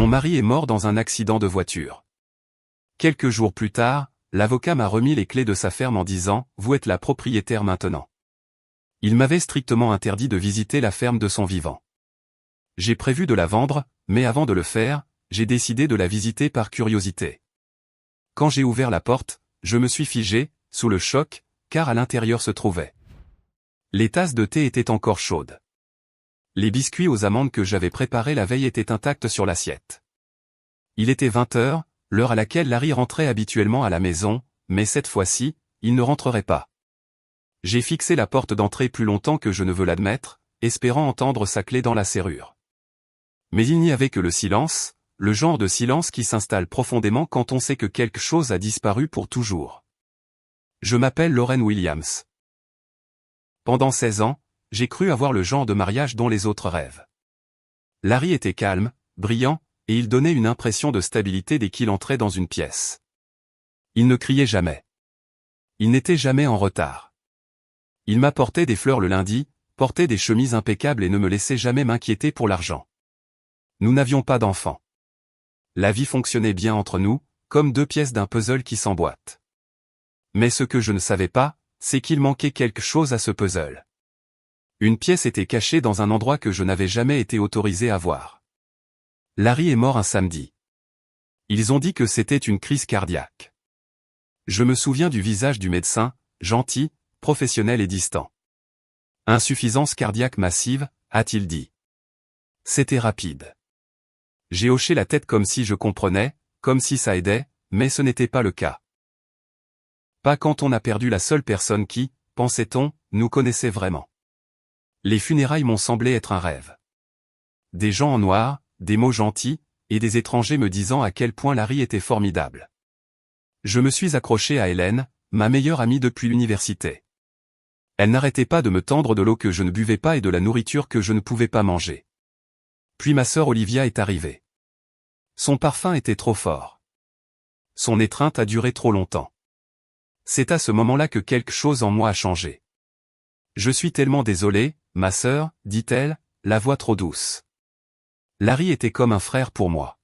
Mon mari est mort dans un accident de voiture. Quelques jours plus tard, l'avocat m'a remis les clés de sa ferme en disant « Vous êtes la propriétaire maintenant ». Il m'avait strictement interdit de visiter la ferme de son vivant. J'ai prévu de la vendre, mais avant de le faire, j'ai décidé de la visiter par curiosité. Quand j'ai ouvert la porte, je me suis figé, sous le choc, car à l'intérieur se trouvait. Les tasses de thé étaient encore chaudes. Les biscuits aux amandes que j'avais préparés la veille étaient intacts sur l'assiette. Il était 20 heures, l'heure à laquelle Larry rentrait habituellement à la maison, mais cette fois-ci, il ne rentrerait pas. J'ai fixé la porte d'entrée plus longtemps que je ne veux l'admettre, espérant entendre sa clé dans la serrure. Mais il n'y avait que le silence, le genre de silence qui s'installe profondément quand on sait que quelque chose a disparu pour toujours. Je m'appelle Lauren Williams. Pendant 16 ans, j'ai cru avoir le genre de mariage dont les autres rêvent. Larry était calme, brillant, et il donnait une impression de stabilité dès qu'il entrait dans une pièce. Il ne criait jamais. Il n'était jamais en retard. Il m'apportait des fleurs le lundi, portait des chemises impeccables et ne me laissait jamais m'inquiéter pour l'argent. Nous n'avions pas d'enfants. La vie fonctionnait bien entre nous, comme deux pièces d'un puzzle qui s'emboîtent. Mais ce que je ne savais pas, c'est qu'il manquait quelque chose à ce puzzle. Une pièce était cachée dans un endroit que je n'avais jamais été autorisé à voir. Larry est mort un samedi. Ils ont dit que c'était une crise cardiaque. Je me souviens du visage du médecin, gentil, professionnel et distant. Insuffisance cardiaque massive, a-t-il dit. C'était rapide. J'ai hoché la tête comme si je comprenais, comme si ça aidait, mais ce n'était pas le cas. Pas quand on a perdu la seule personne qui, pensait-on, nous connaissait vraiment. Les funérailles m'ont semblé être un rêve. Des gens en noir, des mots gentils, et des étrangers me disant à quel point Larry était formidable. Je me suis accroché à Hélène, ma meilleure amie depuis l'université. Elle n'arrêtait pas de me tendre de l'eau que je ne buvais pas et de la nourriture que je ne pouvais pas manger. Puis ma sœur Olivia est arrivée. Son parfum était trop fort. Son étreinte a duré trop longtemps. C'est à ce moment-là que quelque chose en moi a changé. Je suis tellement désolé, ma sœur, dit-elle, la voix trop douce. Larry était comme un frère pour moi.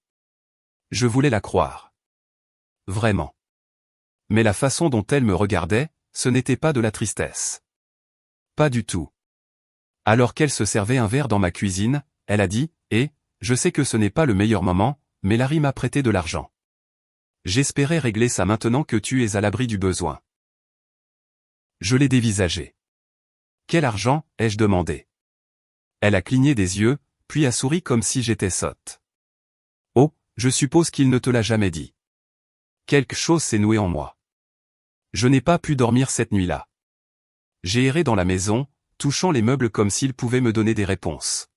Je voulais la croire. Vraiment. Mais la façon dont elle me regardait, ce n'était pas de la tristesse. Pas du tout. Alors qu'elle se servait un verre dans ma cuisine, elle a dit, « Eh, je sais que ce n'est pas le meilleur moment, mais Larry m'a prêté de l'argent. J'espérais régler ça maintenant que tu es à l'abri du besoin. » Je l'ai dévisagé. « Quel argent ?» ai-je demandé. Elle a cligné des yeux, puis a souri comme si j'étais sotte. « Oh, je suppose qu'il ne te l'a jamais dit. » Quelque chose s'est noué en moi. Je n'ai pas pu dormir cette nuit-là. J'ai erré dans la maison, touchant les meubles comme s'ils pouvaient me donner des réponses.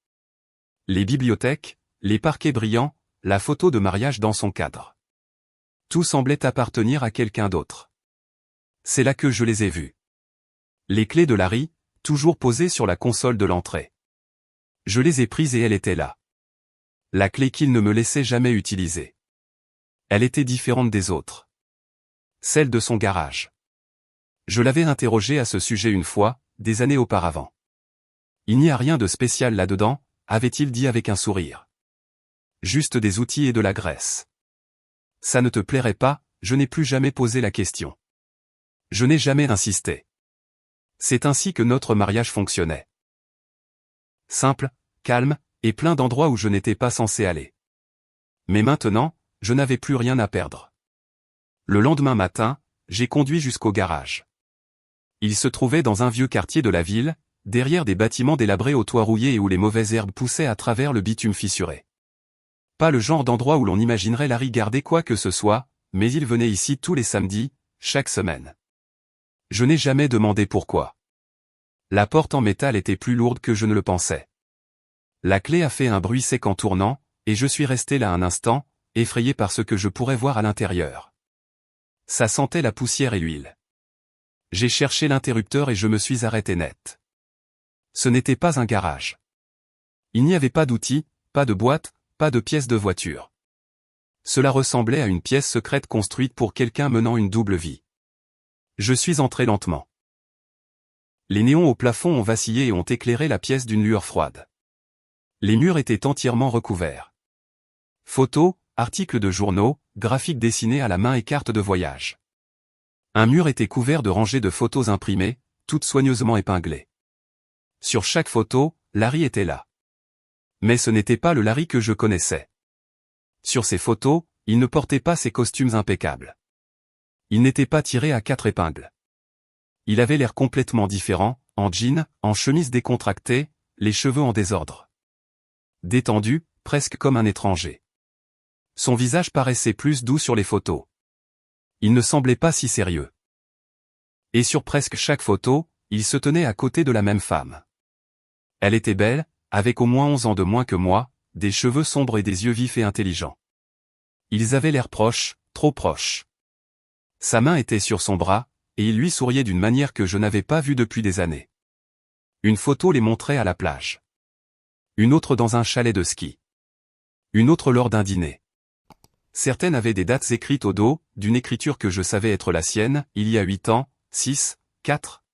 Les bibliothèques, les parquets brillants, la photo de mariage dans son cadre. Tout semblait appartenir à quelqu'un d'autre. C'est là que je les ai vus. Les clés de Larry, toujours posées sur la console de l'entrée. Je les ai prises et elle était là. La clé qu'il ne me laissait jamais utiliser. Elle était différente des autres. Celle de son garage. Je l'avais interrogé à ce sujet une fois, des années auparavant. Il n'y a rien de spécial là-dedans, avait-il dit avec un sourire. Juste des outils et de la graisse. Ça ne te plairait pas, je n'ai plus jamais posé la question. Je n'ai jamais insisté. C'est ainsi que notre mariage fonctionnait. Simple, calme, et plein d'endroits où je n'étais pas censé aller. Mais maintenant, je n'avais plus rien à perdre. Le lendemain matin, j'ai conduit jusqu'au garage. Il se trouvait dans un vieux quartier de la ville, derrière des bâtiments délabrés aux toits rouillés et où les mauvaises herbes poussaient à travers le bitume fissuré. Pas le genre d'endroit où l'on imaginerait Larry garder quoi que ce soit, mais il venait ici tous les samedis, chaque semaine. Je n'ai jamais demandé pourquoi. La porte en métal était plus lourde que je ne le pensais. La clé a fait un bruit sec en tournant, et je suis resté là un instant, effrayé par ce que je pourrais voir à l'intérieur. Ça sentait la poussière et l'huile. J'ai cherché l'interrupteur et je me suis arrêté net. Ce n'était pas un garage. Il n'y avait pas d'outils, pas de boîte, pas de pièces de voiture. Cela ressemblait à une pièce secrète construite pour quelqu'un menant une double vie. Je suis entré lentement. Les néons au plafond ont vacillé et ont éclairé la pièce d'une lueur froide. Les murs étaient entièrement recouverts. Photos, articles de journaux, graphiques dessinés à la main et cartes de voyage. Un mur était couvert de rangées de photos imprimées, toutes soigneusement épinglées. Sur chaque photo, Larry était là. Mais ce n'était pas le Larry que je connaissais. Sur ces photos, il ne portait pas ses costumes impeccables. Il n'était pas tiré à 4 épingles. Il avait l'air complètement différent, en jean, en chemise décontractée, les cheveux en désordre. Détendu, presque comme un étranger. Son visage paraissait plus doux sur les photos. Il ne semblait pas si sérieux. Et sur presque chaque photo, il se tenait à côté de la même femme. Elle était belle, avec au moins 11 ans de moins que moi, des cheveux sombres et des yeux vifs et intelligents. Ils avaient l'air proches, trop proches. Sa main était sur son bras, et il lui souriait d'une manière que je n'avais pas vue depuis des années. Une photo les montrait à la plage. Une autre dans un chalet de ski. Une autre lors d'un dîner. Certaines avaient des dates écrites au dos, d'une écriture que je savais être la sienne, il y a 8 ans, 6, 4.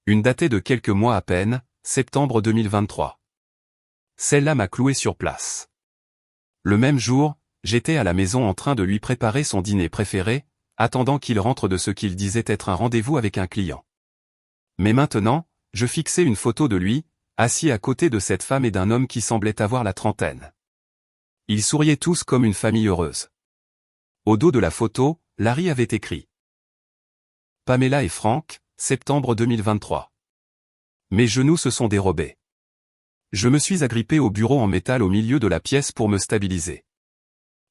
Une datée de quelques mois à peine, septembre 2023. Celle-là m'a cloué sur place. Le même jour, j'étais à la maison en train de lui préparer son dîner préféré, attendant qu'il rentre de ce qu'il disait être un rendez-vous avec un client. Mais maintenant, je fixais une photo de lui, assis à côté de cette femme et d'un homme qui semblait avoir la trentaine. Ils souriaient tous comme une famille heureuse. Au dos de la photo, Larry avait écrit « Pamela et Frank, septembre 2023. » Mes genoux se sont dérobés. Je me suis agrippé au bureau en métal au milieu de la pièce pour me stabiliser.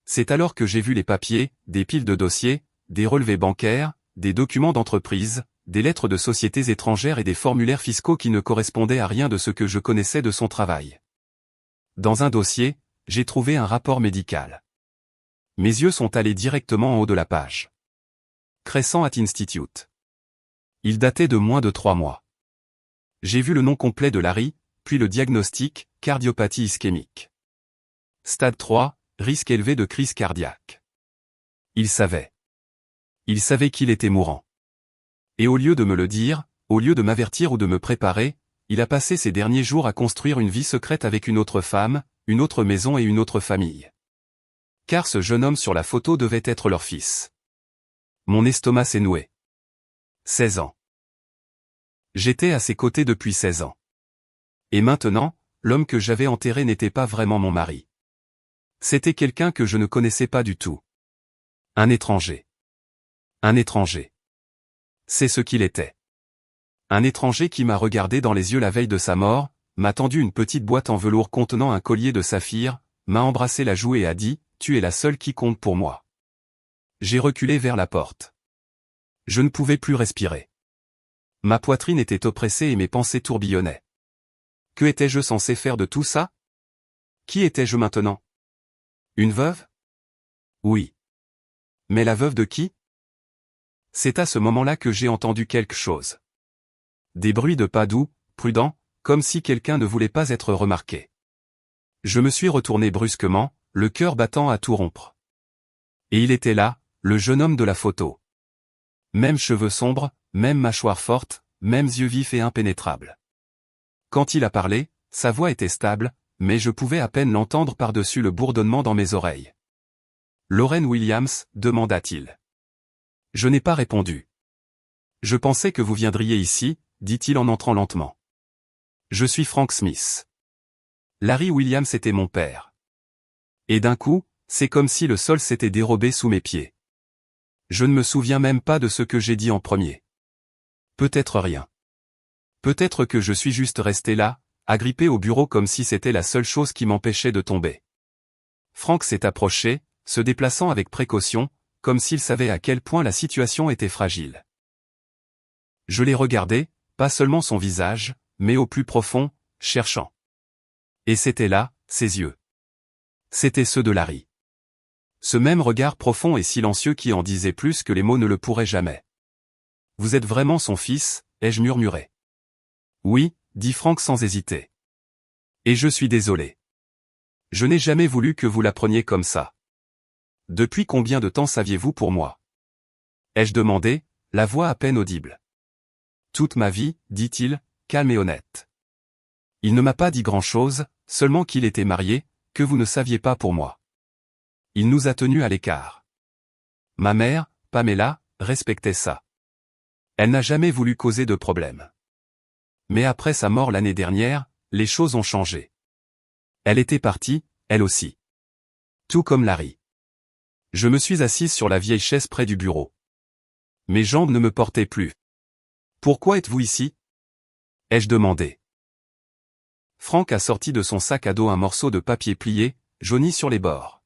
C'est alors que j'ai vu les papiers, des piles de dossiers, des relevés bancaires, des documents d'entreprise, des lettres de sociétés étrangères et des formulaires fiscaux qui ne correspondaient à rien de ce que je connaissais de son travail. Dans un dossier, j'ai trouvé un rapport médical. Mes yeux sont allés directement en haut de la page. Crescent at Institute. Il datait de moins de 3 mois. J'ai vu le nom complet de Larry, puis le diagnostic, cardiopathie ischémique. Stade 3, risque élevé de crise cardiaque. Il savait. Il savait qu'il était mourant. Et au lieu de me le dire, au lieu de m'avertir ou de me préparer, il a passé ses derniers jours à construire une vie secrète avec une autre femme, une autre maison et une autre famille. Car ce jeune homme sur la photo devait être leur fils. Mon estomac s'est noué. 16 ans. J'étais à ses côtés depuis 16 ans. Et maintenant, l'homme que j'avais enterré n'était pas vraiment mon mari. C'était quelqu'un que je ne connaissais pas du tout. Un étranger. Un étranger. C'est ce qu'il était. Un étranger qui m'a regardé dans les yeux la veille de sa mort, m'a tendu une petite boîte en velours contenant un collier de saphir, m'a embrassé la joue et a dit « Tu es la seule qui compte pour moi ». J'ai reculé vers la porte. Je ne pouvais plus respirer. Ma poitrine était oppressée et mes pensées tourbillonnaient. Que étais-je censé faire de tout ça? Qui étais-je maintenant? Une veuve? Oui. Mais la veuve de qui? C'est à ce moment-là que j'ai entendu quelque chose. Des bruits de pas doux, prudents, comme si quelqu'un ne voulait pas être remarqué. Je me suis retourné brusquement, le cœur battant à tout rompre. Et il était là, le jeune homme de la photo. Même cheveux sombres, même mâchoire forte, mêmes yeux vifs et impénétrables. Quand il a parlé, sa voix était stable, mais je pouvais à peine l'entendre par-dessus le bourdonnement dans mes oreilles. « Lorraine Williams » demanda-t-il. Je n'ai pas répondu. « Je pensais que vous viendriez ici », dit-il en entrant lentement. « Je suis Frank Smith. Larry Williams était mon père. » Et d'un coup, c'est comme si le sol s'était dérobé sous mes pieds. Je ne me souviens même pas de ce que j'ai dit en premier. Peut-être rien. Peut-être que je suis juste resté là, agrippé au bureau comme si c'était la seule chose qui m'empêchait de tomber. Frank s'est approché, se déplaçant avec précaution, comme s'il savait à quel point la situation était fragile. Je l'ai regardé, pas seulement son visage, mais au plus profond, cherchant. Et c'était là, ses yeux. C'étaient ceux de Larry. Ce même regard profond et silencieux qui en disait plus que les mots ne le pourraient jamais. « Vous êtes vraiment son fils ?» ai-je murmuré. « Oui », dit Frank sans hésiter. « Et je suis désolé. Je n'ai jamais voulu que vous l'appreniez comme ça. Depuis combien de temps saviez-vous pour moi ?» ai-je demandé, la voix à peine audible. « Toute ma vie », dit-il, calme et honnête. Il ne m'a pas dit grand-chose, seulement qu'il était marié, que vous ne saviez pas pour moi. Il nous a tenus à l'écart. Ma mère, Pamela, respectait ça. Elle n'a jamais voulu causer de problème. Mais après sa mort l'année dernière, les choses ont changé. Elle était partie, elle aussi. Tout comme Larry. Je me suis assise sur la vieille chaise près du bureau. Mes jambes ne me portaient plus. Pourquoi êtes-vous ici? Ai-je demandé. Frank a sorti de son sac à dos un morceau de papier plié, jauni sur les bords.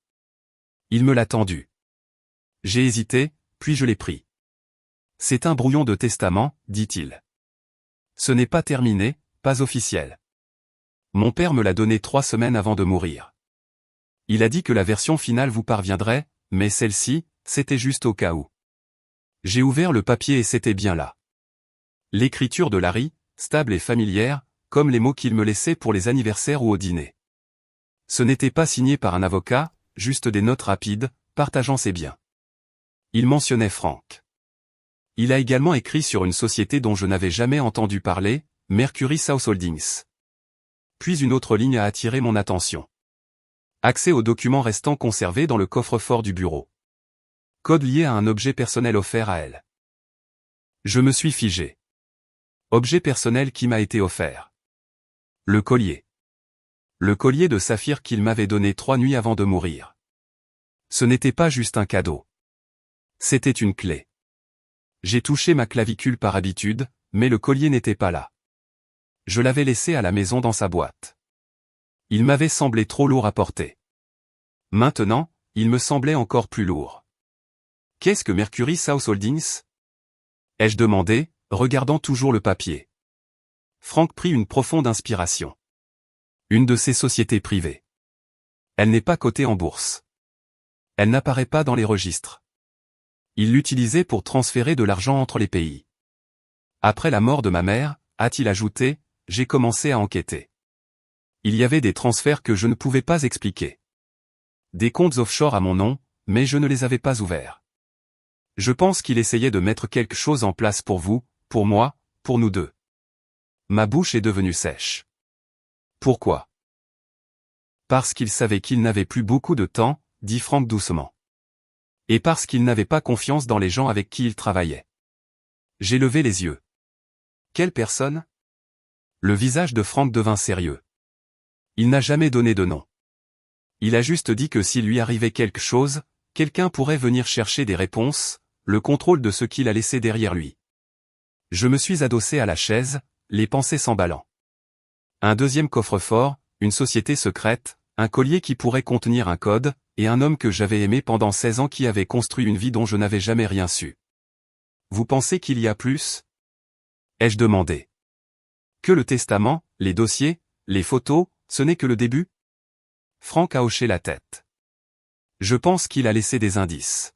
Il me l'a tendu. J'ai hésité, puis je l'ai pris. C'est un brouillon de testament, dit-il. Ce n'est pas terminé, pas officiel. Mon père me l'a donné 3 semaines avant de mourir. Il a dit que la version finale vous parviendrait, mais celle-ci, c'était juste au cas où. J'ai ouvert le papier et c'était bien là. L'écriture de Larry, stable et familière, comme les mots qu'il me laissait pour les anniversaires ou au dîner. Ce n'était pas signé par un avocat, juste des notes rapides, partageant ses biens. Il mentionnait Frank. Il a également écrit sur une société dont je n'avais jamais entendu parler, Mercury South Holdings. Puis une autre ligne a attiré mon attention. Accès aux documents restants conservés dans le coffre-fort du bureau. Code lié à un objet personnel offert à elle. Je me suis figé. Objet personnel qui m'a été offert. Le collier. Le collier de saphir qu'il m'avait donné 3 nuits avant de mourir. Ce n'était pas juste un cadeau. C'était une clé. J'ai touché ma clavicule par habitude, mais le collier n'était pas là. Je l'avais laissé à la maison dans sa boîte. Il m'avait semblé trop lourd à porter. Maintenant, il me semblait encore plus lourd. Qu'est-ce que Mercury South Holdings? Ai-je demandé, regardant toujours le papier. Frank prit une profonde inspiration. Une de ces sociétés privées. Elle n'est pas cotée en bourse. Elle n'apparaît pas dans les registres. Il l'utilisait pour transférer de l'argent entre les pays. Après la mort de ma mère, a-t-il ajouté, j'ai commencé à enquêter. Il y avait des transferts que je ne pouvais pas expliquer. Des comptes offshore à mon nom, mais je ne les avais pas ouverts. Je pense qu'il essayait de mettre quelque chose en place pour vous, pour moi, pour nous deux. Ma bouche est devenue sèche. Pourquoi? Parce qu'il savait qu'il n'avait plus beaucoup de temps, dit Frank doucement. Et parce qu'il n'avait pas confiance dans les gens avec qui il travaillait. J'ai levé les yeux. Quelle personne? Le visage de Frank devint sérieux. Il n'a jamais donné de nom. Il a juste dit que s'il lui arrivait quelque chose, quelqu'un pourrait venir chercher des réponses, le contrôle de ce qu'il a laissé derrière lui. Je me suis adossé à la chaise, les pensées s'emballant. Un deuxième coffre-fort, une société secrète, un collier qui pourrait contenir un code, et un homme que j'avais aimé pendant 16 ans qui avait construit une vie dont je n'avais jamais rien su. Vous pensez qu'il y a plus? Ai-je demandé. Que le testament, les dossiers, les photos, ce n'est que le début? Frank a hoché la tête. Je pense qu'il a laissé des indices.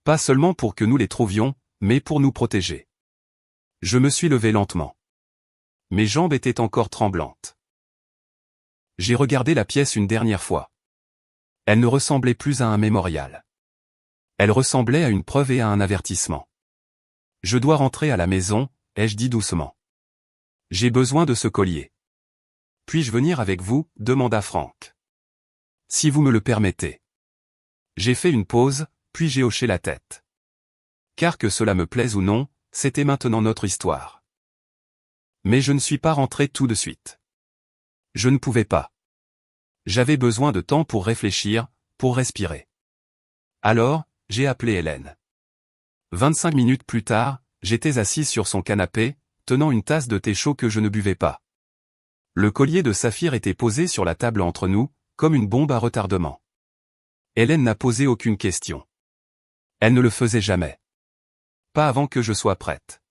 Pas seulement pour que nous les trouvions, mais pour nous protéger. Je me suis levé lentement. Mes jambes étaient encore tremblantes. J'ai regardé la pièce une dernière fois. Elle ne ressemblait plus à un mémorial. Elle ressemblait à une preuve et à un avertissement. Je dois rentrer à la maison, ai-je dit doucement. J'ai besoin de ce collier. Puis-je venir avec vous, demanda Frank. Si vous me le permettez. J'ai fait une pause, puis j'ai hoché la tête. Car que cela me plaise ou non, c'était maintenant notre histoire. Mais je ne suis pas rentré tout de suite. Je ne pouvais pas. J'avais besoin de temps pour réfléchir, pour respirer. Alors, j'ai appelé Hélène. 25 minutes plus tard, j'étais assise sur son canapé, tenant une tasse de thé chaud que je ne buvais pas. Le collier de saphir était posé sur la table entre nous, comme une bombe à retardement. Hélène n'a posé aucune question. Elle ne le faisait jamais. Pas avant que je sois prête.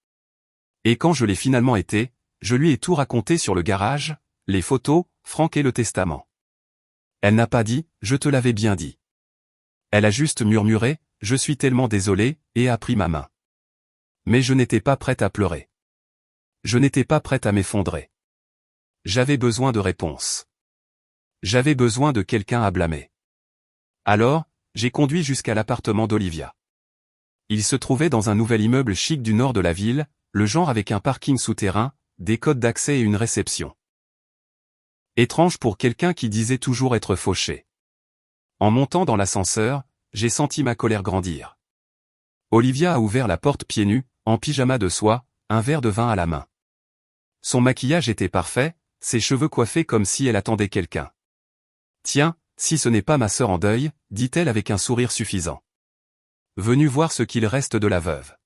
Et quand je l'ai finalement été, je lui ai tout raconté sur le garage, les photos, Frank et le testament. Elle n'a pas dit, je te l'avais bien dit. Elle a juste murmuré, je suis tellement désolé, et a pris ma main. Mais je n'étais pas prête à pleurer. Je n'étais pas prête à m'effondrer. J'avais besoin de réponses. J'avais besoin de quelqu'un à blâmer. Alors, j'ai conduit jusqu'à l'appartement d'Olivia. Il se trouvait dans un nouvel immeuble chic du nord de la ville, le genre avec un parking souterrain, des codes d'accès et une réception. Étrange pour quelqu'un qui disait toujours être fauché. En montant dans l'ascenseur, j'ai senti ma colère grandir. Olivia a ouvert la porte pieds nus, en pyjama de soie, un verre de vin à la main. Son maquillage était parfait, ses cheveux coiffés comme si elle attendait quelqu'un. « Tiens, si ce n'est pas ma sœur en deuil, dit-elle avec un sourire suffisant. Venue voir ce qu'il reste de la veuve.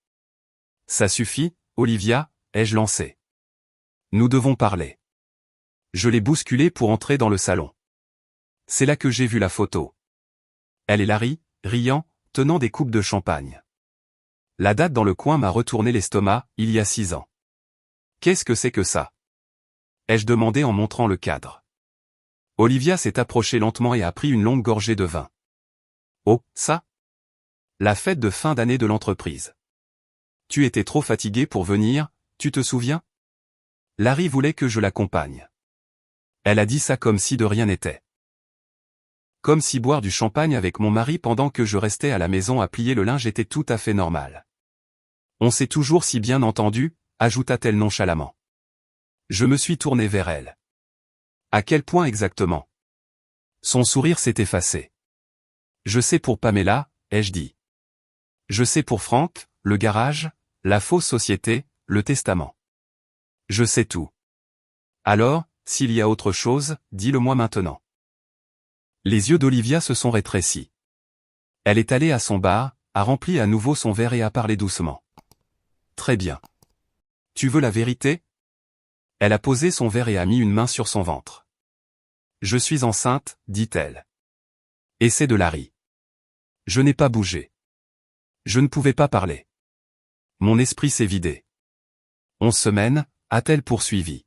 Ça suffit, Olivia, ai-je lancé. Nous devons parler. Je l'ai bousculée pour entrer dans le salon. C'est là que j'ai vu la photo. Elle et Larry, riant, tenant des coupes de champagne. La date dans le coin m'a retourné l'estomac, il y a 6 ans. Qu'est-ce que c'est que ça? Ai-je demandé en montrant le cadre. Olivia s'est approchée lentement et a pris une longue gorgée de vin. Oh, ça? La fête de fin d'année de l'entreprise. Tu étais trop fatigué pour venir, tu te souviens? Larry voulait que je l'accompagne. Elle a dit ça comme si de rien n'était. Comme si boire du champagne avec mon mari pendant que je restais à la maison à plier le linge était tout à fait normal. On s'est toujours si bien entendu, ajouta-t-elle nonchalamment. Je me suis tourné vers elle. À quel point exactement? Son sourire s'est effacé. Je sais pour Pamela, ai-je dit. Je sais pour Franck, le garage, la fausse société, le testament. Je sais tout. Alors, s'il y a autre chose, dis-le-moi maintenant. Les yeux d'Olivia se sont rétrécis. Elle est allée à son bar, a rempli à nouveau son verre et a parlé doucement. Très bien. Tu veux la vérité? Elle a posé son verre et a mis une main sur son ventre. Je suis enceinte, dit-elle. Et c'est de Larry. Je n'ai pas bougé. Je ne pouvais pas parler. Mon esprit s'est vidé. 11 semaines, a-t-elle poursuivi.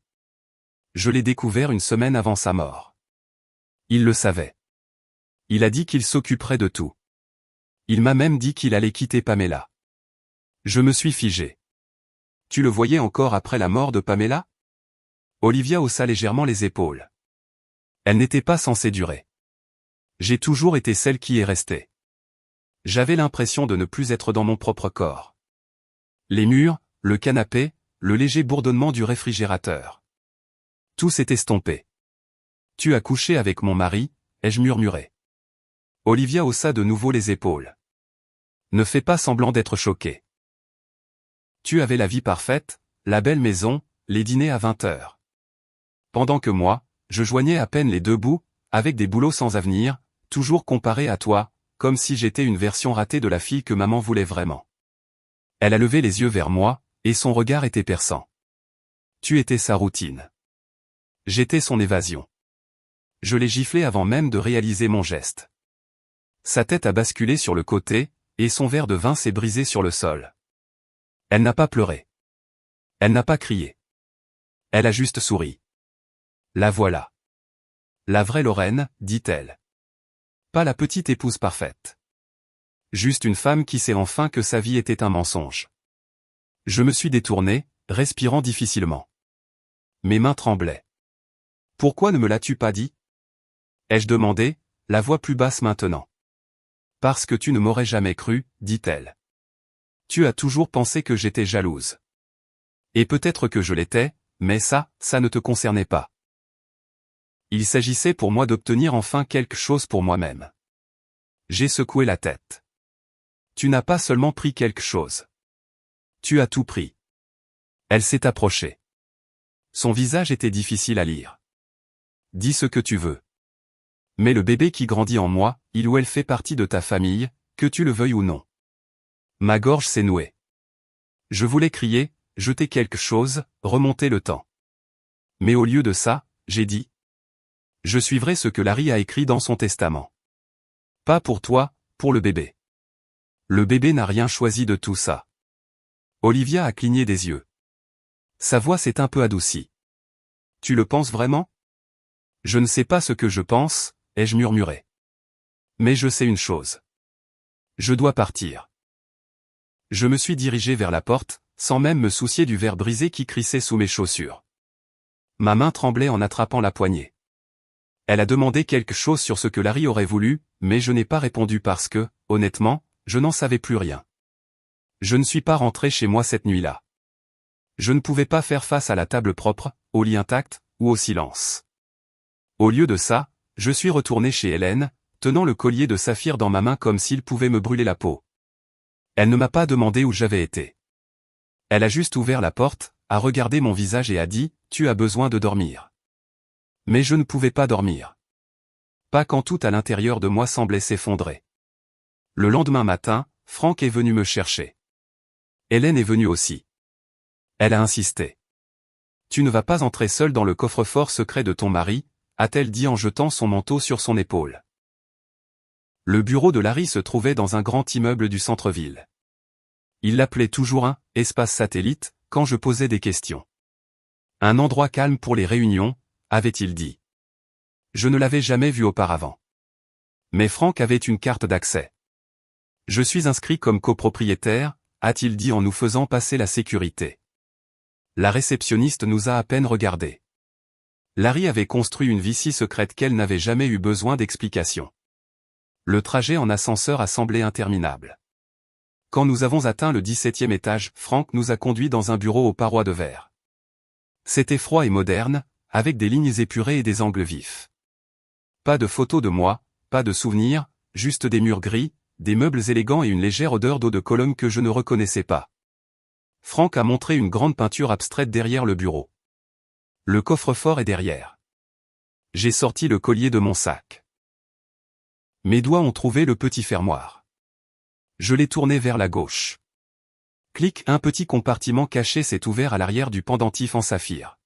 Je l'ai découvert une semaine avant sa mort. Il le savait. Il a dit qu'il s'occuperait de tout. Il m'a même dit qu'il allait quitter Pamela. Je me suis figé. Tu le voyais encore après la mort de Pamela? Olivia haussa légèrement les épaules. Elle n'était pas censée durer. J'ai toujours été celle qui est restée. J'avais l'impression de ne plus être dans mon propre corps. Les murs, le canapé, le léger bourdonnement du réfrigérateur. Tout s'est estompé. Tu as couché avec mon mari, ai-je murmuré. Olivia haussa de nouveau les épaules. Ne fais pas semblant d'être choqué. Tu avais la vie parfaite, la belle maison, les dîners à 20 heures. Pendant que moi, je joignais à peine les deux bouts, avec des boulots sans avenir, toujours comparé à toi, comme si j'étais une version ratée de la fille que maman voulait vraiment. Elle a levé les yeux vers moi, et son regard était perçant. Tu étais sa routine. J'étais son évasion. Je l'ai giflé avant même de réaliser mon geste. Sa tête a basculé sur le côté, et son verre de vin s'est brisé sur le sol. Elle n'a pas pleuré. Elle n'a pas crié. Elle a juste souri. La voilà. La vraie Lorraine, dit-elle. Pas la petite épouse parfaite. Juste une femme qui sait enfin que sa vie était un mensonge. Je me suis détourné, respirant difficilement. Mes mains tremblaient. Pourquoi ne me l'as-tu pas dit? Ai-je demandé, la voix plus basse maintenant. Parce que tu ne m'aurais jamais cru, dit-elle. Tu as toujours pensé que j'étais jalouse. Et peut-être que je l'étais, mais ça ne te concernait pas. Il s'agissait pour moi d'obtenir enfin quelque chose pour moi-même. J'ai secoué la tête. Tu n'as pas seulement pris quelque chose. Tu as tout pris. Elle s'est approchée. Son visage était difficile à lire. Dis ce que tu veux. Mais le bébé qui grandit en moi, il ou elle fait partie de ta famille, que tu le veuilles ou non. Ma gorge s'est nouée. Je voulais crier, jeter quelque chose, remonter le temps. Mais au lieu de ça, j'ai dit. Je suivrai ce que Larry a écrit dans son testament. Pas pour toi, pour le bébé. Le bébé n'a rien choisi de tout ça. Olivia a cligné des yeux. Sa voix s'est un peu adoucie. Tu le penses vraiment? Je ne sais pas ce que je pense, ai-je murmuré. Mais je sais une chose. Je dois partir. Je me suis dirigé vers la porte, sans même me soucier du verre brisé qui crissait sous mes chaussures. Ma main tremblait en attrapant la poignée. Elle a demandé quelque chose sur ce que Larry aurait voulu, mais je n'ai pas répondu parce que, honnêtement, je n'en savais plus rien. Je ne suis pas rentré chez moi cette nuit-là. Je ne pouvais pas faire face à la table propre, au lit intact, ou au silence. Au lieu de ça, je suis retourné chez Hélène, tenant le collier de saphir dans ma main comme s'il pouvait me brûler la peau. Elle ne m'a pas demandé où j'avais été. Elle a juste ouvert la porte, a regardé mon visage et a dit, « Tu as besoin de dormir. » Mais je ne pouvais pas dormir. Pas quand tout à l'intérieur de moi semblait s'effondrer. Le lendemain matin, Franck est venu me chercher. Hélène est venue aussi. Elle a insisté. « Tu ne vas pas entrer seule dans le coffre-fort secret de ton mari », a-t-elle dit en jetant son manteau sur son épaule. Le bureau de Larry se trouvait dans un grand immeuble du centre-ville. Il l'appelait toujours un « espace satellite » quand je posais des questions. Un endroit calme pour les réunions, avait-il dit. Je ne l'avais jamais vu auparavant. Mais Franck avait une carte d'accès. Je suis inscrit comme copropriétaire, a-t-il dit en nous faisant passer la sécurité. La réceptionniste nous a à peine regardés. Larry avait construit une vie si secrète qu'elle n'avait jamais eu besoin d'explications. Le trajet en ascenseur a semblé interminable. Quand nous avons atteint le 17e étage, Franck nous a conduits dans un bureau aux parois de verre. C'était froid et moderne, avec des lignes épurées et des angles vifs. Pas de photos de moi, pas de souvenirs, juste des murs gris, des meubles élégants et une légère odeur d'eau de Cologne que je ne reconnaissais pas. Franck a montré une grande peinture abstraite derrière le bureau. Le coffre-fort est derrière. J'ai sorti le collier de mon sac. Mes doigts ont trouvé le petit fermoir. Je l'ai tourné vers la gauche. Clic, un petit compartiment caché s'est ouvert à l'arrière du pendentif en saphir.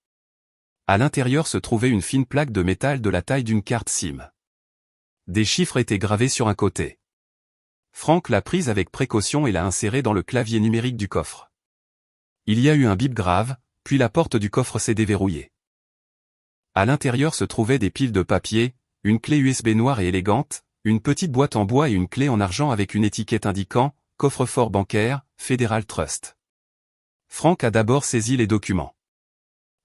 À l'intérieur se trouvait une fine plaque de métal de la taille d'une carte SIM. Des chiffres étaient gravés sur un côté. Franck l'a prise avec précaution et l'a insérée dans le clavier numérique du coffre. Il y a eu un bip grave, puis la porte du coffre s'est déverrouillée. À l'intérieur se trouvaient des piles de papier, une clé USB noire et élégante, une petite boîte en bois et une clé en argent avec une étiquette indiquant « Coffre-fort bancaire, Federal Trust ». Franck a d'abord saisi les documents.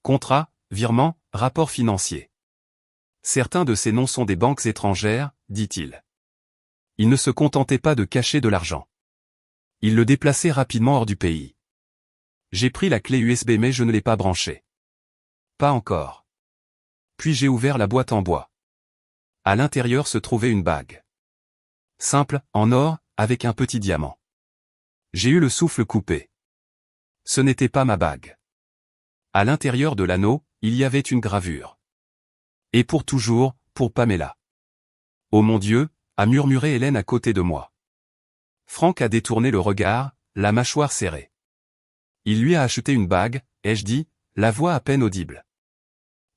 Contrat, virement, rapport financier. Certains de ces noms sont des banques étrangères, dit-il. Il ne se contentait pas de cacher de l'argent. Il le déplaçait rapidement hors du pays. J'ai pris la clé USB mais je ne l'ai pas branchée. Pas encore. Puis j'ai ouvert la boîte en bois. À l'intérieur se trouvait une bague. Simple, en or, avec un petit diamant. J'ai eu le souffle coupé. Ce n'était pas ma bague. À l'intérieur de l'anneau, il y avait une gravure. Et pour toujours, pour Pamela. Oh mon Dieu, a murmuré Hélène à côté de moi. Franck a détourné le regard, la mâchoire serrée. Il lui a acheté une bague, ai-je dit, la voix à peine audible.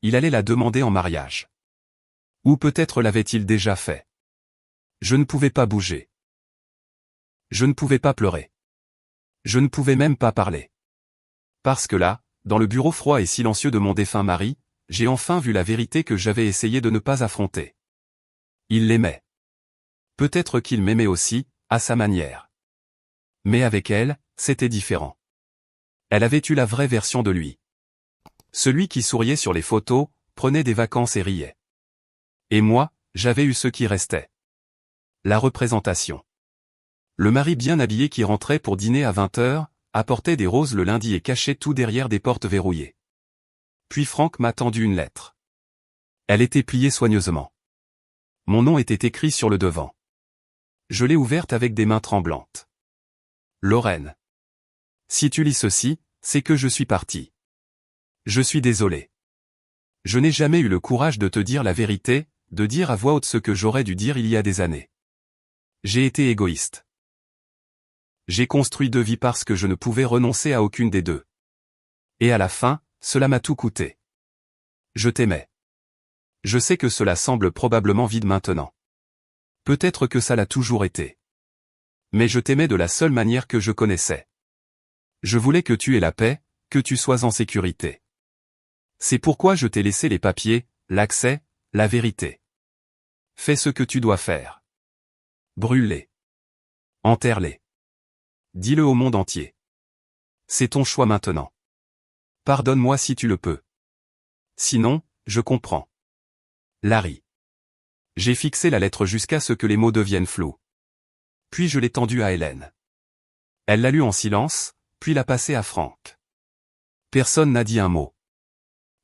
Il allait la demander en mariage. Ou peut-être l'avait-il déjà fait. Je ne pouvais pas bouger. Je ne pouvais pas pleurer. Je ne pouvais même pas parler. Parce que là, dans le bureau froid et silencieux de mon défunt mari, j'ai enfin vu la vérité que j'avais essayé de ne pas affronter. Il l'aimait. Peut-être qu'il m'aimait aussi, à sa manière. Mais avec elle, c'était différent. Elle avait eu la vraie version de lui. Celui qui souriait sur les photos, prenait des vacances et riait. Et moi, j'avais eu ce qui restait. La représentation. Le mari bien habillé qui rentrait pour dîner à 20h, apportait des roses le lundi et cachait tout derrière des portes verrouillées. Puis Franck m'a tendu une lettre. Elle était pliée soigneusement. Mon nom était écrit sur le devant. Je l'ai ouverte avec des mains tremblantes. Lorraine. Si tu lis ceci, c'est que je suis parti. Je suis désolé. Je n'ai jamais eu le courage de te dire la vérité, de dire à voix haute ce que j'aurais dû dire il y a des années. J'ai été égoïste. J'ai construit 2 vies parce que je ne pouvais renoncer à aucune des 2. Et à la fin, cela m'a tout coûté. Je t'aimais. Je sais que cela semble probablement vide maintenant. Peut-être que ça l'a toujours été. Mais je t'aimais de la seule manière que je connaissais. Je voulais que tu aies la paix, que tu sois en sécurité. C'est pourquoi je t'ai laissé les papiers, l'accès, la vérité. Fais ce que tu dois faire. Brûle-les. Enterre-les. Dis-le au monde entier. C'est ton choix maintenant. Pardonne-moi si tu le peux. Sinon, je comprends. Larry. J'ai fixé la lettre jusqu'à ce que les mots deviennent flous. Puis je l'ai tendue à Hélène. Elle l'a lue en silence, puis l'a passée à Franck. Personne n'a dit un mot.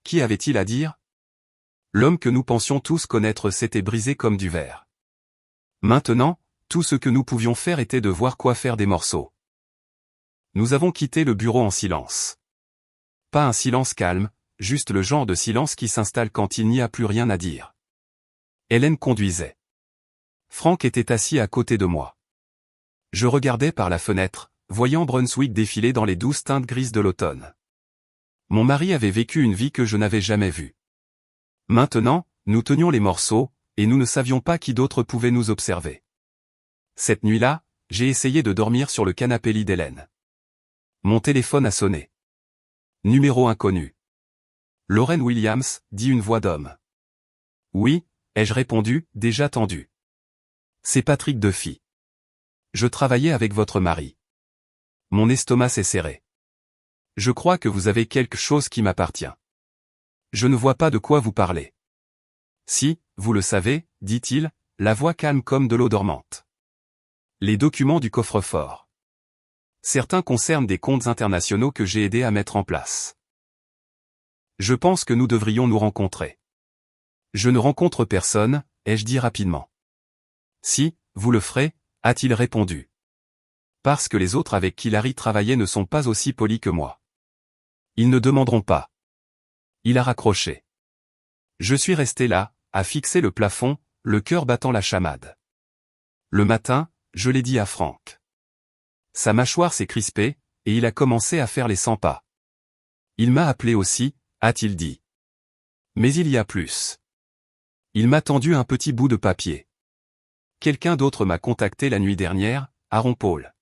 Qui avait-il à dire? L'homme que nous pensions tous connaître s'était brisé comme du verre. Maintenant, tout ce que nous pouvions faire était de voir quoi faire des morceaux. Nous avons quitté le bureau en silence. Pas un silence calme, juste le genre de silence qui s'installe quand il n'y a plus rien à dire. Hélène conduisait. Frank était assis à côté de moi. Je regardais par la fenêtre, voyant Brunswick défiler dans les douces teintes grises de l'automne. Mon mari avait vécu une vie que je n'avais jamais vue. Maintenant, nous tenions les morceaux, et nous ne savions pas qui d'autre pouvait nous observer. Cette nuit-là, j'ai essayé de dormir sur le canapé lit d'Hélène. Mon téléphone a sonné. Numéro inconnu. Lauren Williams, dit une voix d'homme. Oui, ai-je répondu, déjà tendu. C'est Patrick Duffy. Je travaillais avec votre mari. Mon estomac s'est serré. Je crois que vous avez quelque chose qui m'appartient. Je ne vois pas de quoi vous parlez. Si, vous le savez, dit-il, la voix calme comme de l'eau dormante. Les documents du coffre-fort. Certains concernent des comptes internationaux que j'ai aidé à mettre en place. Je pense que nous devrions nous rencontrer. Je ne rencontre personne, ai-je dit rapidement. Si, vous le ferez, a-t-il répondu. Parce que les autres avec qui Larry travaillait ne sont pas aussi polis que moi. Ils ne demanderont pas. Il a raccroché. Je suis resté là, à fixer le plafond, le cœur battant la chamade. Le matin, je l'ai dit à Frank. Sa mâchoire s'est crispée, et il a commencé à faire les 100 pas. Il m'a appelé aussi, a-t-il dit. Mais il y a plus. Il m'a tendu un petit bout de papier. Quelqu'un d'autre m'a contacté la nuit dernière, Aaron Paul.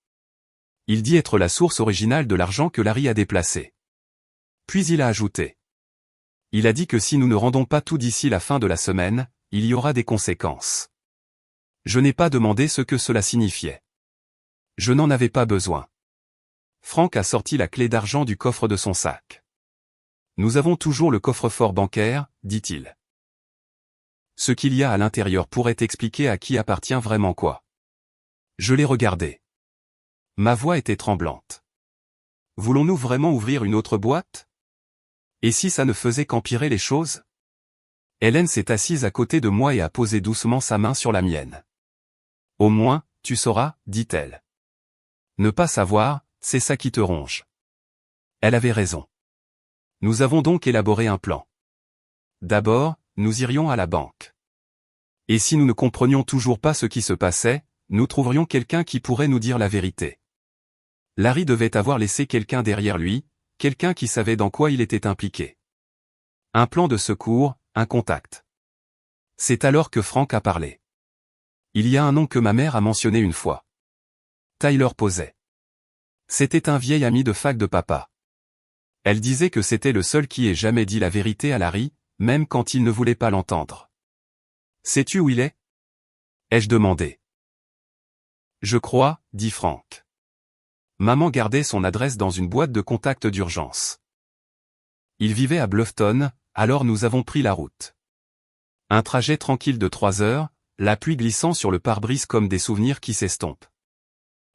Il dit être la source originale de l'argent que Larry a déplacé. Puis il a ajouté. Il a dit que si nous ne rendons pas tout d'ici la fin de la semaine, il y aura des conséquences. Je n'ai pas demandé ce que cela signifiait. Je n'en avais pas besoin. Frank a sorti la clé d'argent du coffre de son sac. Nous avons toujours le coffre-fort bancaire, dit-il. Ce qu'il y a à l'intérieur pourrait expliquer à qui appartient vraiment quoi. Je l'ai regardé. Ma voix était tremblante. Voulons-nous vraiment ouvrir une autre boîte? Et si ça ne faisait qu'empirer les choses? Hélène s'est assise à côté de moi et a posé doucement sa main sur la mienne. Au moins, tu sauras, dit-elle. Ne pas savoir, c'est ça qui te ronge. Elle avait raison. Nous avons donc élaboré un plan. D'abord, nous irions à la banque. Et si nous ne comprenions toujours pas ce qui se passait, nous trouverions quelqu'un qui pourrait nous dire la vérité. Larry devait avoir laissé quelqu'un derrière lui, quelqu'un qui savait dans quoi il était impliqué. Un plan de secours, un contact. C'est alors que Frank a parlé. Il y a un nom que ma mère a mentionné une fois. Tyler Posey. C'était un vieil ami de fac de papa. Elle disait que c'était le seul qui ait jamais dit la vérité à Larry, même quand il ne voulait pas l'entendre. Sais-tu où il est? Ai-je demandé. Je crois, dit Frank. Maman gardait son adresse dans une boîte de contact d'urgence. Il vivait à Bluffton, alors nous avons pris la route. Un trajet tranquille de 3 heures, la pluie glissant sur le pare-brise comme des souvenirs qui s'estompent.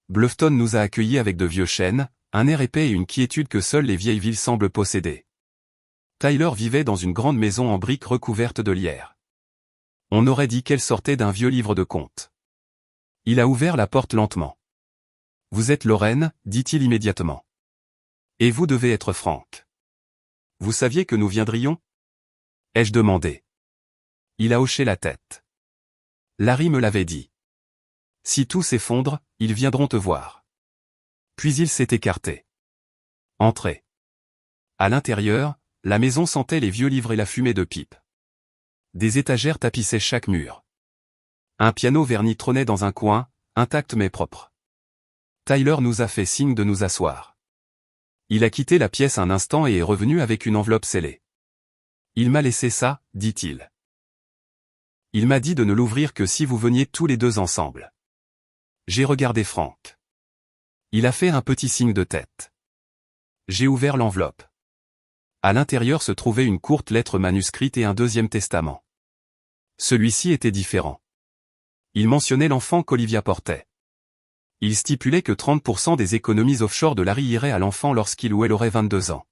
Bluffton nous a accueillis avec de vieux chênes, un air épais et une quiétude que seules les vieilles villes semblent posséder. Tyler vivait dans une grande maison en briques recouverte de lierre. On aurait dit qu'elle sortait d'un vieux livre de contes. Il a ouvert la porte lentement. « Vous êtes Lauren, dit-il immédiatement. Et vous devez être Frank. Vous saviez que nous viendrions? Ai-je demandé. Il a hoché la tête. Larry me l'avait dit. Si tout s'effondre, ils viendront te voir. Puis il s'est écarté. Entrez. À l'intérieur, la maison sentait les vieux livres et la fumée de pipe. Des étagères tapissaient chaque mur. Un piano verni trônait dans un coin, intact mais propre. Tyler nous a fait signe de nous asseoir. Il a quitté la pièce un instant et est revenu avec une enveloppe scellée. Il m'a laissé ça, dit-il. Il m'a dit de ne l'ouvrir que si vous veniez tous les deux ensemble. J'ai regardé Frank. Il a fait un petit signe de tête. J'ai ouvert l'enveloppe. À l'intérieur se trouvait une courte lettre manuscrite et un deuxième testament. Celui-ci était différent. Il mentionnait l'enfant qu'Olivia portait. Il stipulait que 30% des économies offshore de Larry iraient à l'enfant lorsqu'il ou elle aurait 22 ans.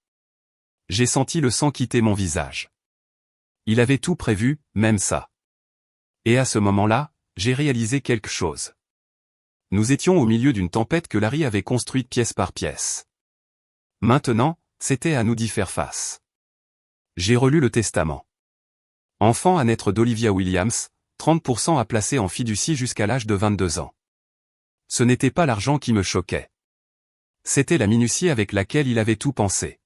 J'ai senti le sang quitter mon visage. Il avait tout prévu, même ça. Et à ce moment-là, j'ai réalisé quelque chose. Nous étions au milieu d'une tempête que Larry avait construite pièce par pièce. Maintenant, c'était à nous d'y faire face. J'ai relu le testament. Enfant à naître d'Olivia Williams, 30% à placer en fiducie jusqu'à l'âge de 22 ans. Ce n'était pas l'argent qui me choquait. C'était la minutie avec laquelle il avait tout pensé.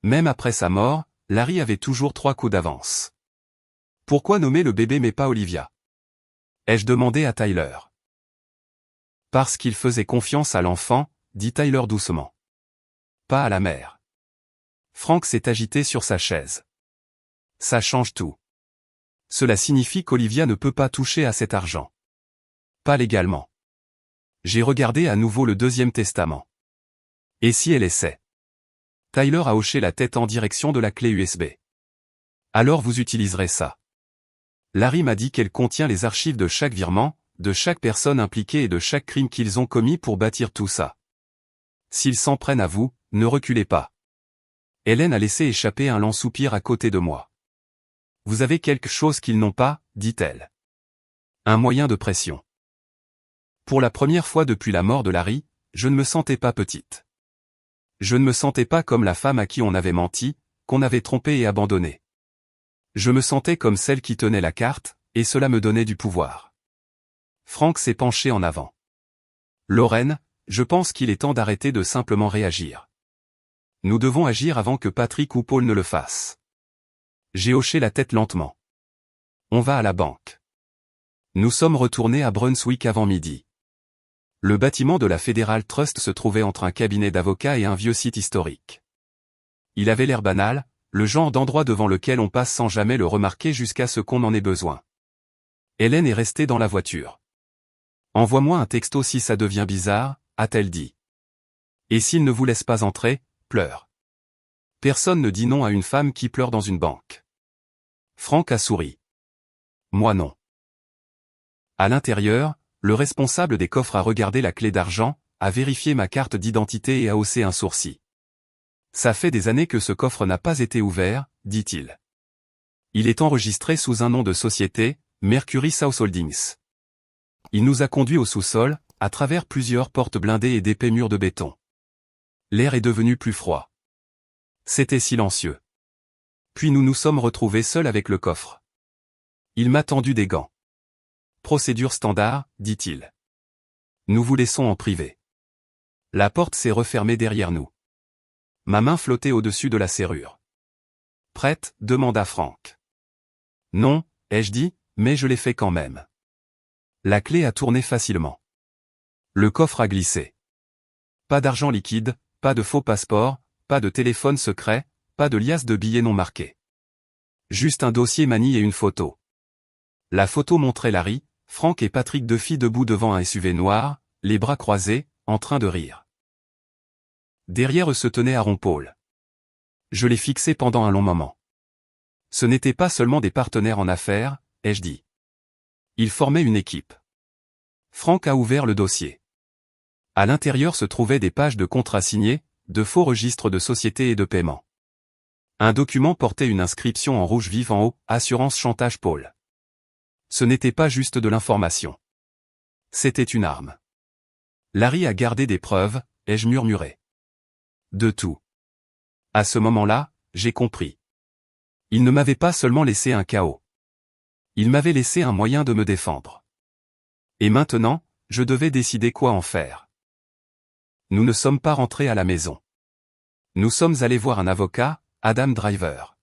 Même après sa mort, Larry avait toujours 3 coups d'avance. Pourquoi nommer le bébé mais pas Olivia? Ai-je demandé à Tyler. Parce qu'il faisait confiance à l'enfant, dit Tyler doucement. Pas à la mère. Frank s'est agité sur sa chaise. Ça change tout. Cela signifie qu'Olivia ne peut pas toucher à cet argent. Pas légalement. J'ai regardé à nouveau le deuxième testament. Et si elle essaie? Tyler a hoché la tête en direction de la clé USB. Alors vous utiliserez ça. Larry m'a dit qu'elle contient les archives de chaque virement, de chaque personne impliquée et de chaque crime qu'ils ont commis pour bâtir tout ça. S'ils s'en prennent à vous, ne reculez pas. Hélène a laissé échapper un lent soupir à côté de moi. Vous avez quelque chose qu'ils n'ont pas, dit-elle. Un moyen de pression. Pour la première fois depuis la mort de Larry, je ne me sentais pas petite. Je ne me sentais pas comme la femme à qui on avait menti, qu'on avait trompée et abandonnée. Je me sentais comme celle qui tenait la carte, et cela me donnait du pouvoir. Frank s'est penché en avant. Lorraine, je pense qu'il est temps d'arrêter de simplement réagir. Nous devons agir avant que Patrick ou Paul ne le fassent. J'ai hoché la tête lentement. On va à la banque. Nous sommes retournés à Brunswick avant midi. Le bâtiment de la Federal Trust se trouvait entre un cabinet d'avocats et un vieux site historique. Il avait l'air banal, le genre d'endroit devant lequel on passe sans jamais le remarquer jusqu'à ce qu'on en ait besoin. Hélène est restée dans la voiture. Envoie-moi un texto si ça devient bizarre, a-t-elle dit. Et s'il ne vous laisse pas entrer, pleure. Personne ne dit non à une femme qui pleure dans une banque. Frank a souri. Moi non. À l'intérieur, le responsable des coffres a regardé la clé d'argent, a vérifié ma carte d'identité et a haussé un sourcil. Ça fait des années que ce coffre n'a pas été ouvert, dit-il. Il est enregistré sous un nom de société, Mercury South Holdings. Il nous a conduits au sous-sol, à travers plusieurs portes blindées et d'épais murs de béton. L'air est devenu plus froid. C'était silencieux. Puis nous nous sommes retrouvés seuls avec le coffre. Il m'a tendu des gants. Procédure standard, dit-il. Nous vous laissons en privé. La porte s'est refermée derrière nous. Ma main flottait au-dessus de la serrure. Prête, demanda Frank. Non, ai-je dit, mais je l'ai fait quand même. La clé a tourné facilement. Le coffre a glissé. Pas d'argent liquide, pas de faux passeport, pas de téléphone secret, pas de liasse de billets non marqués. Juste un dossier manie et une photo. La photo montrait Larry, Frank et Patrick deux filles debout devant un SUV noir, les bras croisés, en train de rire. Derrière eux se tenait Aaron Paul. Je l'ai fixé pendant un long moment. Ce n'étaient pas seulement des partenaires en affaires, ai-je dit. Ils formaient une équipe. Frank a ouvert le dossier. À l'intérieur se trouvaient des pages de contrats signés, de faux registres de société et de paiement. Un document portait une inscription en rouge vif en haut, Assurance Chantage Paul. Ce n'était pas juste de l'information. C'était une arme. Larry a gardé des preuves, ai-je murmuré. De tout. À ce moment-là, j'ai compris. Il ne m'avait pas seulement laissé un chaos. Il m'avait laissé un moyen de me défendre. Et maintenant, je devais décider quoi en faire. Nous ne sommes pas rentrés à la maison. Nous sommes allés voir un avocat, Adam Driver.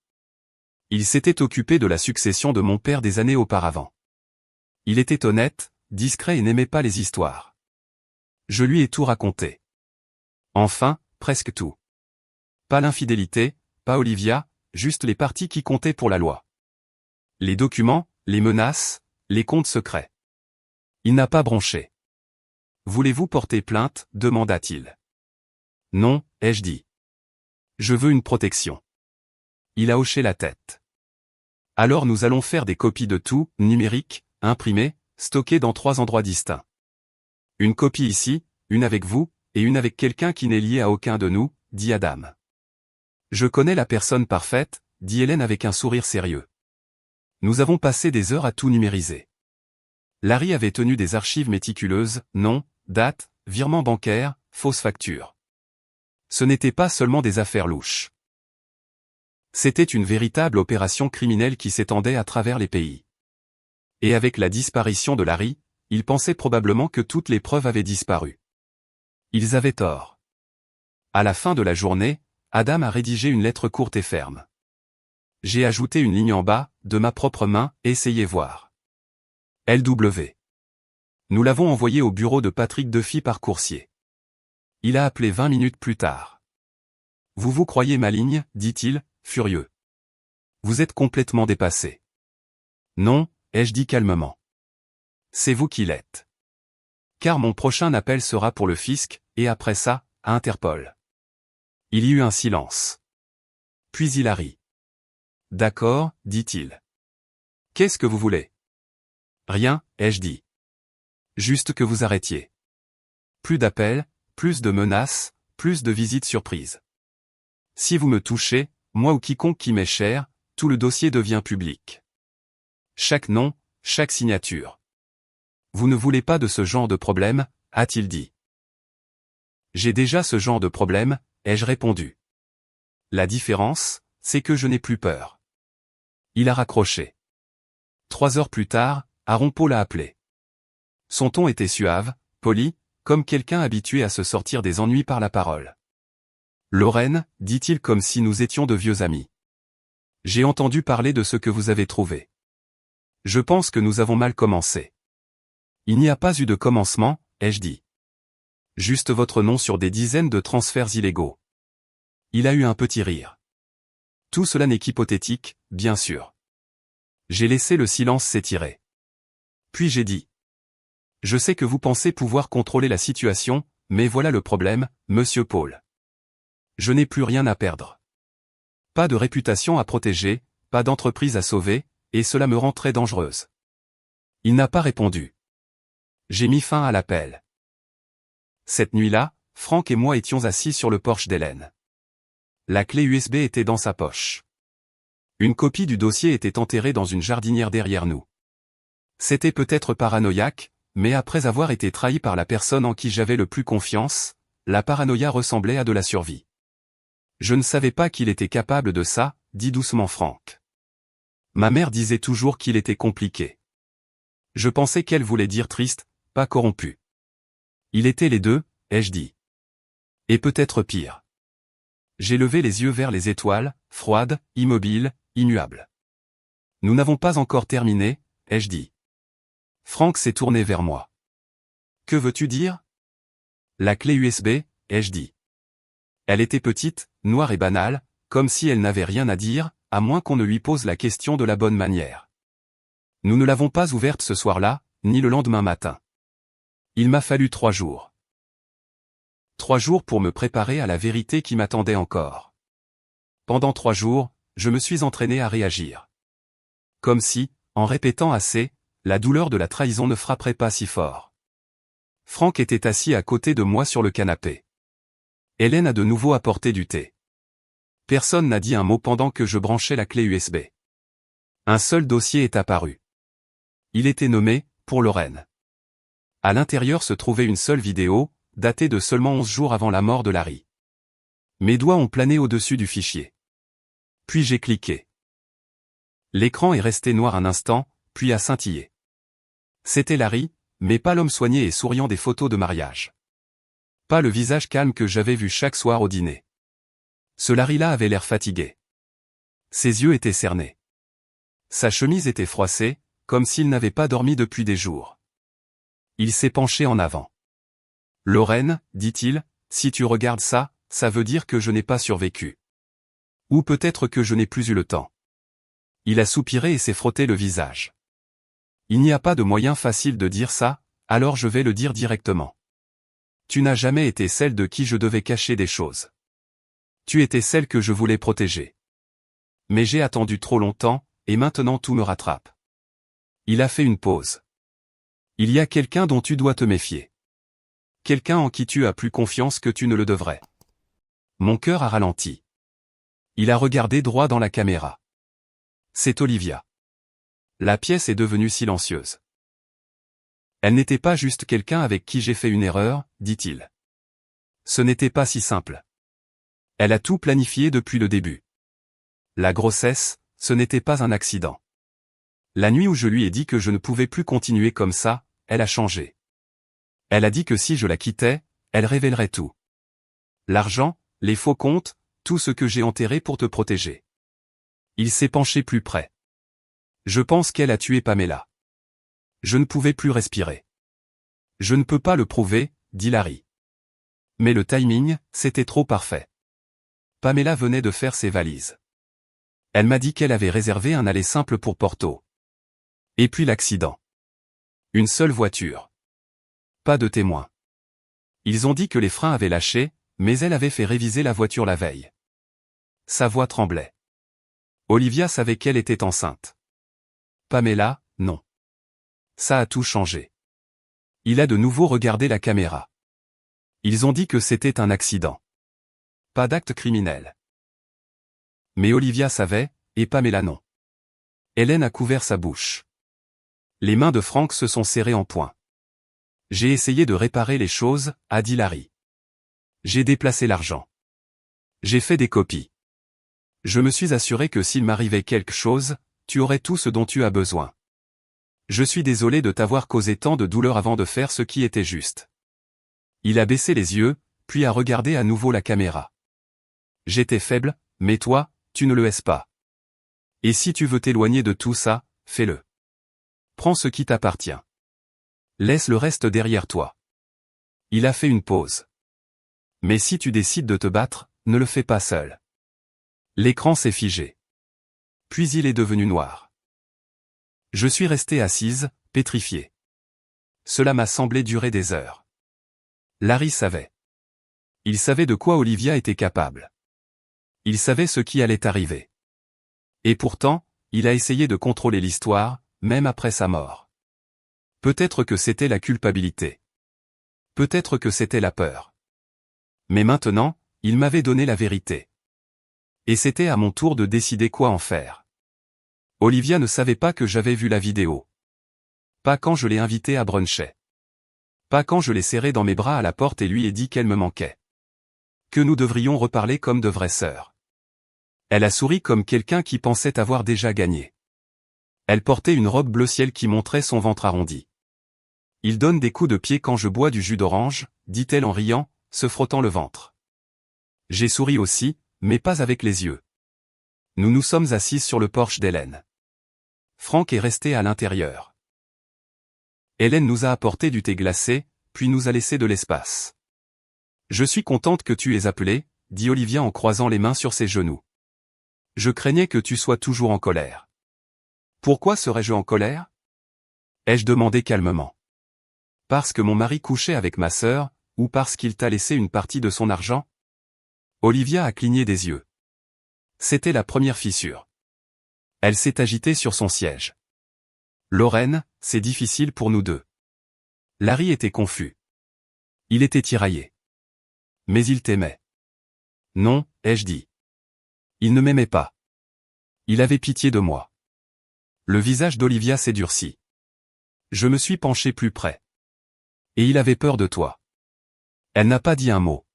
Il s'était occupé de la succession de mon père des années auparavant. Il était honnête, discret et n'aimait pas les histoires. Je lui ai tout raconté. Enfin, presque tout. Pas l'infidélité, pas Olivia, juste les parties qui comptaient pour la loi. Les documents, les menaces, les comptes secrets. Il n'a pas bronché. Voulez-vous porter plainte, demanda-t-il. Non, ai-je dit. Je veux une protection. Il a hoché la tête. Alors nous allons faire des copies de tout, numériques, imprimées, stockées dans 3 endroits distincts. Une copie ici, une avec vous, et une avec quelqu'un qui n'est lié à aucun de nous, dit Adam. Je connais la personne parfaite, dit Hélène avec un sourire sérieux. Nous avons passé des heures à tout numériser. Larry avait tenu des archives méticuleuses, nom, date, virement bancaire, fausses factures. Ce n'était pas seulement des affaires louches. C'était une véritable opération criminelle qui s'étendait à travers les pays. Et avec la disparition de Larry, ils pensaient probablement que toutes les preuves avaient disparu. Ils avaient tort. À la fin de la journée, Adam a rédigé une lettre courte et ferme. J'ai ajouté une ligne en bas, de ma propre main, essayez voir. LW. Nous l'avons envoyé au bureau de Patrick Duffy par coursier. Il a appelé 20 minutes plus tard. Vous croyez maligne, dit-il, furieux. Vous êtes complètement dépassé. Non, ai-je dit calmement. C'est vous qui l'êtes. Car mon prochain appel sera pour le fisc, et après ça, à Interpol. Il y eut un silence. Puis il a ri. D'accord, dit-il. Qu'est-ce que vous voulez? Rien, ai-je dit. Juste que vous arrêtiez. Plus d'appels, plus de menaces, plus de visites surprises. Si vous me touchez, moi ou quiconque qui m'est cher, tout le dossier devient public. Chaque nom, chaque signature. Vous ne voulez pas de ce genre de problème, a-t-il dit. J'ai déjà ce genre de problème, ai-je répondu. La différence, c'est que je n'ai plus peur. Il a raccroché. 3 heures plus tard, Aaron Paul l'a appelé. Son ton était suave, poli, comme quelqu'un habitué à se sortir des ennuis par la parole. Lorraine, dit-il comme si nous étions de vieux amis. J'ai entendu parler de ce que vous avez trouvé. Je pense que nous avons mal commencé. Il n'y a pas eu de commencement, ai-je dit. Juste votre nom sur des dizaines de transferts illégaux. Il a eu un petit rire. Tout cela n'est qu'hypothétique, bien sûr. J'ai laissé le silence s'étirer. Puis j'ai dit. Je sais que vous pensez pouvoir contrôler la situation, mais voilà le problème, monsieur Paul. Je n'ai plus rien à perdre. Pas de réputation à protéger, pas d'entreprise à sauver, et cela me rend très dangereuse. Il n'a pas répondu. J'ai mis fin à l'appel. Cette nuit-là, Frank et moi étions assis sur le porche d'Hélène. La clé USB était dans sa poche. Une copie du dossier était enterrée dans une jardinière derrière nous. C'était peut-être paranoïaque, mais après avoir été trahi par la personne en qui j'avais le plus confiance, la paranoïa ressemblait à de la survie. Je ne savais pas qu'il était capable de ça, dit doucement Frank. Ma mère disait toujours qu'il était compliqué. Je pensais qu'elle voulait dire triste, pas corrompu. Il était les deux, ai-je dit. Et peut-être pire. J'ai levé les yeux vers les étoiles, froides, immobiles, immuables. Nous n'avons pas encore terminé, ai-je dit. Frank s'est tourné vers moi. Que veux-tu dire? La clé USB, ai-je dit. Elle était petite, noire et banale, comme si elle n'avait rien à dire, à moins qu'on ne lui pose la question de la bonne manière. Nous ne l'avons pas ouverte ce soir-là, ni le lendemain matin. Il m'a fallu 3 jours. 3 jours pour me préparer à la vérité qui m'attendait encore. Pendant 3 jours, je me suis entraîné à réagir. Comme si, en répétant assez, la douleur de la trahison ne frapperait pas si fort. Frank était assis à côté de moi sur le canapé. Hélène a de nouveau apporté du thé. Personne n'a dit un mot pendant que je branchais la clé USB. Un seul dossier est apparu. Il était nommé, pour Lorraine. À l'intérieur se trouvait une seule vidéo, datée de seulement 11 jours avant la mort de Larry. Mes doigts ont plané au-dessus du fichier. Puis j'ai cliqué. L'écran est resté noir un instant, puis a scintillé. C'était Larry, mais pas l'homme soigné et souriant des photos de mariage. Pas le visage calme que j'avais vu chaque soir au dîner. Ce Larry-là avait l'air fatigué. Ses yeux étaient cernés. Sa chemise était froissée, comme s'il n'avait pas dormi depuis des jours. Il s'est penché en avant. Lorraine, dit-il, si tu regardes ça, ça veut dire que je n'ai pas survécu. Ou peut-être que je n'ai plus eu le temps. Il a soupiré et s'est frotté le visage. Il n'y a pas de moyen facile de dire ça, alors je vais le dire directement. Tu n'as jamais été celle de qui je devais cacher des choses. Tu étais celle que je voulais protéger. Mais j'ai attendu trop longtemps, et maintenant tout me rattrape. Il a fait une pause. Il y a quelqu'un dont tu dois te méfier. Quelqu'un en qui tu as plus confiance que tu ne le devrais. Mon cœur a ralenti. Il a regardé droit dans la caméra. C'est Olivia. La pièce est devenue silencieuse. Elle n'était pas juste quelqu'un avec qui j'ai fait une erreur, dit-il. Ce n'était pas si simple. Elle a tout planifié depuis le début. La grossesse, ce n'était pas un accident. La nuit où je lui ai dit que je ne pouvais plus continuer comme ça, elle a changé. Elle a dit que si je la quittais, elle révélerait tout. L'argent, les faux comptes, tout ce que j'ai enterré pour te protéger. Il s'est penché plus près. Je pense qu'elle a tué Pamela. Je ne pouvais plus respirer. Je ne peux pas le prouver, dit Larry. Mais le timing, c'était trop parfait. Pamela venait de faire ses valises. Elle m'a dit qu'elle avait réservé un aller simple pour Porto. Et puis l'accident. Une seule voiture. Pas de témoins. Ils ont dit que les freins avaient lâché, mais elle avait fait réviser la voiture la veille. Sa voix tremblait. Olivia savait qu'elle était enceinte. Pamela, non. Ça a tout changé. Il a de nouveau regardé la caméra. Ils ont dit que c'était un accident. Pas d'acte criminel. Mais Olivia savait, et Pamela non. Hélène a couvert sa bouche. Les mains de Frank se sont serrées en poing. J'ai essayé de réparer les choses, a dit Larry. J'ai déplacé l'argent. J'ai fait des copies. Je me suis assuré que s'il m'arrivait quelque chose, tu aurais tout ce dont tu as besoin. Je suis désolé de t'avoir causé tant de douleur avant de faire ce qui était juste. Il a baissé les yeux, puis a regardé à nouveau la caméra. J'étais faible, mais toi, tu ne le es pas. Et si tu veux t'éloigner de tout ça, fais-le. Prends ce qui t'appartient. Laisse le reste derrière toi. Il a fait une pause. Mais si tu décides de te battre, ne le fais pas seul. L'écran s'est figé. Puis il est devenu noir. Je suis resté assise, pétrifiée. Cela m'a semblé durer des heures. Larry savait. Il savait de quoi Olivia était capable. Il savait ce qui allait arriver. Et pourtant, il a essayé de contrôler l'histoire, même après sa mort. Peut-être que c'était la culpabilité. Peut-être que c'était la peur. Mais maintenant, il m'avait donné la vérité. Et c'était à mon tour de décider quoi en faire. Olivia ne savait pas que j'avais vu la vidéo. Pas quand je l'ai invitée à bruncher. Pas quand je l'ai serrée dans mes bras à la porte et lui ai dit qu'elle me manquait. Que nous devrions reparler comme de vraies sœurs. Elle a souri comme quelqu'un qui pensait avoir déjà gagné. Elle portait une robe bleu ciel qui montrait son ventre arrondi. Il donne des coups de pied quand je bois du jus d'orange, dit-elle en riant, se frottant le ventre. J'ai souri aussi, mais pas avec les yeux. Nous nous sommes assises sur le porche d'Hélène. Frank est resté à l'intérieur. Hélène nous a apporté du thé glacé, puis nous a laissé de l'espace. Je suis contente que tu aies appelé, dit Olivia en croisant les mains sur ses genoux. Je craignais que tu sois toujours en colère. Pourquoi serais-je en colère? Ai-je demandé calmement. Parce que mon mari couchait avec ma sœur, ou parce qu'il t'a laissé une partie de son argent? Olivia a cligné des yeux. C'était la première fissure. Elle s'est agitée sur son siège. Lorraine, c'est difficile pour nous deux. Larry était confus. Il était tiraillé. Mais il t'aimait. Non, ai-je dit. Il ne m'aimait pas. Il avait pitié de moi. Le visage d'Olivia s'est durci. Je me suis penché plus près. Et il avait peur de toi. Elle n'a pas dit un mot.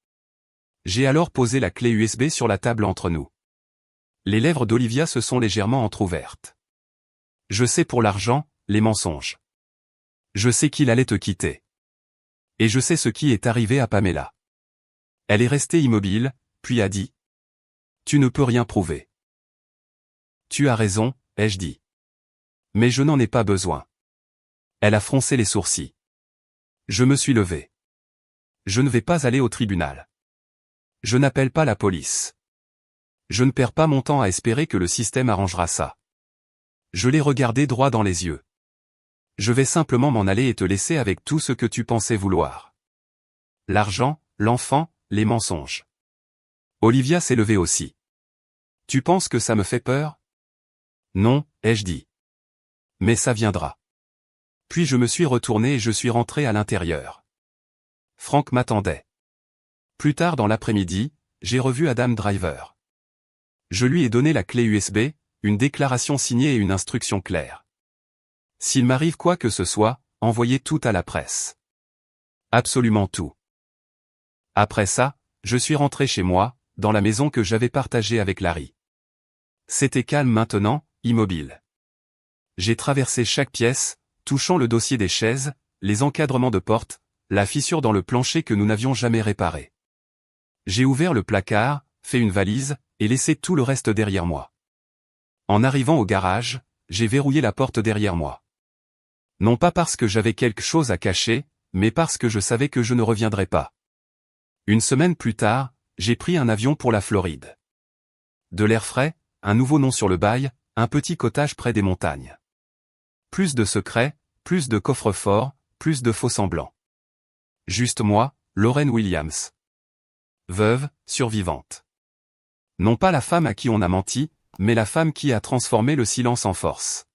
J'ai alors posé la clé USB sur la table entre nous. Les lèvres d'Olivia se sont légèrement entr'ouvertes. Je sais pour l'argent, les mensonges. Je sais qu'il allait te quitter. Et je sais ce qui est arrivé à Pamela. Elle est restée immobile, puis a dit. Tu ne peux rien prouver. Tu as raison, ai-je dit. Mais je n'en ai pas besoin. Elle a froncé les sourcils. Je me suis levé. Je ne vais pas aller au tribunal. Je n'appelle pas la police. Je ne perds pas mon temps à espérer que le système arrangera ça. Je l'ai regardé droit dans les yeux. Je vais simplement m'en aller et te laisser avec tout ce que tu pensais vouloir. L'argent, l'enfant, les mensonges. Olivia s'est levée aussi. Tu penses que ça me fait peur? Non, ai-je dit. Mais ça viendra. Puis je me suis retourné et je suis rentré à l'intérieur. Frank m'attendait. Plus tard dans l'après-midi, j'ai revu Adam Driver. Je lui ai donné la clé USB, une déclaration signée et une instruction claire. S'il m'arrive quoi que ce soit, envoyé tout à la presse. Absolument tout. Après ça, je suis rentré chez moi, dans la maison que j'avais partagée avec Larry. C'était calme maintenant, immobile. J'ai traversé chaque pièce, touchant le dossier des chaises, les encadrements de porte, la fissure dans le plancher que nous n'avions jamais réparée. J'ai ouvert le placard, fait une valise, et laissé tout le reste derrière moi. En arrivant au garage, j'ai verrouillé la porte derrière moi. Non pas parce que j'avais quelque chose à cacher, mais parce que je savais que je ne reviendrais pas. Une semaine plus tard, j'ai pris un avion pour la Floride. De l'air frais, un nouveau nom sur le bail, un petit cottage près des montagnes. Plus de secrets, plus de coffres-forts, plus de faux-semblants. Juste moi, Lorraine Williams. Veuve, survivante. Non pas la femme à qui on a menti, mais la femme qui a transformé le silence en force.